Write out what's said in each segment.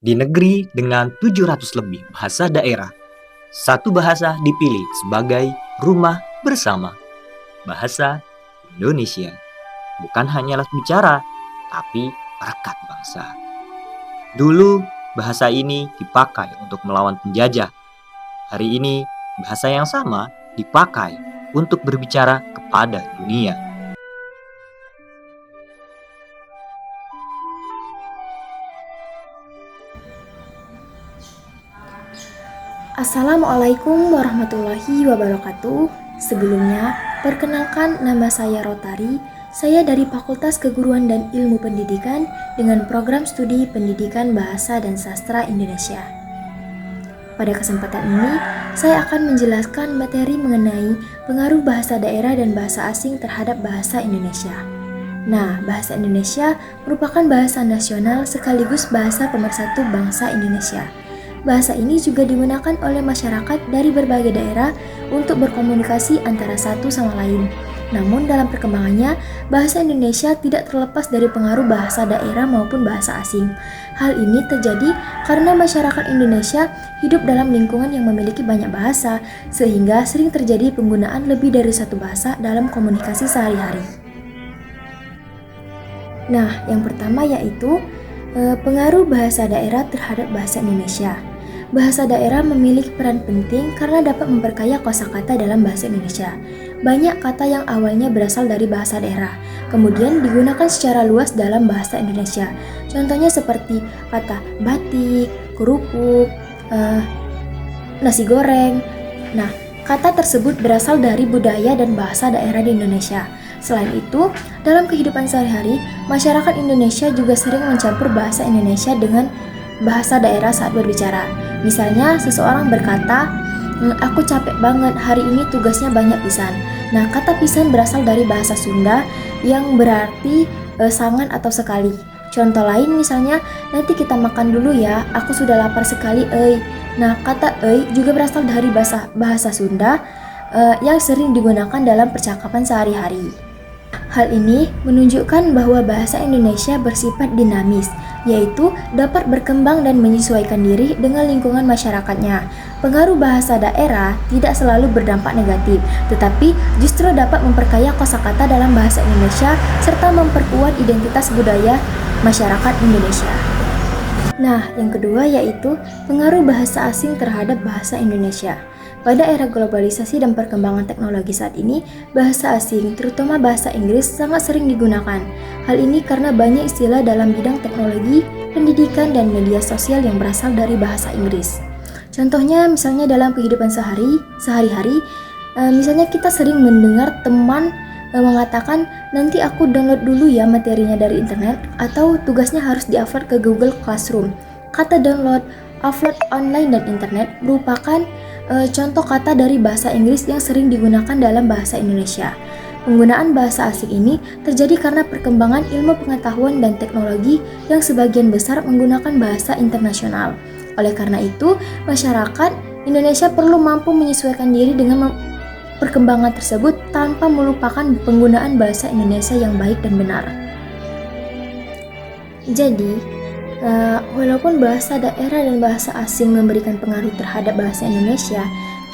Di negeri dengan 700 lebih bahasa daerah, satu bahasa dipilih sebagai rumah bersama. Bahasa Indonesia bukan hanyalah bicara, tapi perekat bangsa. Dulu, bahasa ini dipakai untuk melawan penjajah. Hari ini, bahasa yang sama dipakai untuk berbicara kepada dunia. Assalamualaikum warahmatullahi wabarakatuh. Sebelumnya, perkenalkan nama saya Rotari. Saya dari Fakultas Keguruan dan Ilmu Pendidikan dengan program studi Pendidikan Bahasa dan Sastra Indonesia. Pada kesempatan ini, saya akan menjelaskan materi mengenai pengaruh bahasa daerah dan bahasa asing terhadap bahasa Indonesia. Nah, bahasa Indonesia merupakan bahasa nasional sekaligus bahasa pemersatu bangsa Indonesia. Bahasa ini juga digunakan oleh masyarakat dari berbagai daerah untuk berkomunikasi antara satu sama lain. Namun dalam perkembangannya, bahasa Indonesia tidak terlepas dari pengaruh bahasa daerah maupun bahasa asing. Hal ini terjadi karena masyarakat Indonesia hidup dalam lingkungan yang memiliki banyak bahasa, sehingga sering terjadi penggunaan lebih dari satu bahasa dalam komunikasi sehari-hari. Nah, yang pertama yaitu pengaruh bahasa daerah terhadap bahasa Indonesia. Bahasa daerah memiliki peran penting karena dapat memperkaya kosakata dalam bahasa Indonesia. Banyak kata yang awalnya berasal dari bahasa daerah, kemudian digunakan secara luas dalam bahasa Indonesia. Contohnya seperti kata batik, kerupuk, nasi goreng. Nah, kata tersebut berasal dari budaya dan bahasa daerah di Indonesia. Selain itu, dalam kehidupan sehari-hari, masyarakat Indonesia juga sering mencampur bahasa Indonesia dengan bahasa daerah saat berbicara. Misalnya, seseorang berkata, "Aku capek banget, hari ini tugasnya banyak pisan." Nah, kata pisan berasal dari bahasa Sunda yang berarti sangat atau sekali. Contoh lain misalnya, "Nanti kita makan dulu ya, aku sudah lapar sekali, euy." Nah, kata euy juga berasal dari bahasa Sunda yang sering digunakan dalam percakapan sehari-hari. Hal ini menunjukkan bahwa bahasa Indonesia bersifat dinamis, yaitu dapat berkembang dan menyesuaikan diri dengan lingkungan masyarakatnya. Pengaruh bahasa daerah tidak selalu berdampak negatif, tetapi justru dapat memperkaya kosakata dalam bahasa Indonesia serta memperkuat identitas budaya masyarakat Indonesia. Nah, yang kedua yaitu pengaruh bahasa asing terhadap bahasa Indonesia. Pada era globalisasi dan perkembangan teknologi saat ini, bahasa asing, terutama bahasa Inggris, sangat sering digunakan. Hal ini karena banyak istilah dalam bidang teknologi, pendidikan, dan media sosial yang berasal dari bahasa Inggris. Contohnya, misalnya dalam kehidupan sehari-hari, misalnya kita sering mendengar teman mengatakan, "Nanti aku download dulu ya materinya dari internet," atau tugasnya harus di-upload ke Google Classroom. Kata download, upload online, dan internet merupakan contoh kata dari bahasa Inggris yang sering digunakan dalam bahasa Indonesia. Penggunaan bahasa asing ini terjadi karena perkembangan ilmu pengetahuan dan teknologi yang sebagian besar menggunakan bahasa internasional. Oleh karena itu, masyarakat Indonesia perlu mampu menyesuaikan diri dengan perkembangan tersebut tanpa melupakan penggunaan bahasa Indonesia yang baik dan benar. Jadi, walaupun bahasa daerah dan bahasa asing memberikan pengaruh terhadap bahasa Indonesia,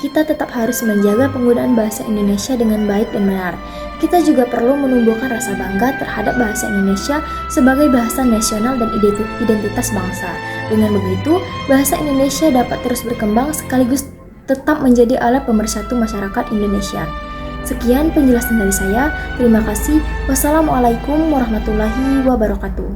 kita tetap harus menjaga penggunaan bahasa Indonesia dengan baik dan benar. Kita juga perlu menumbuhkan rasa bangga terhadap bahasa Indonesia sebagai bahasa nasional dan identitas bangsa. Dengan begitu, bahasa Indonesia dapat terus berkembang sekaligus tetap menjadi alat pemersatu masyarakat Indonesia. Sekian penjelasan dari saya. Terima kasih. Wassalamualaikum warahmatullahi wabarakatuh.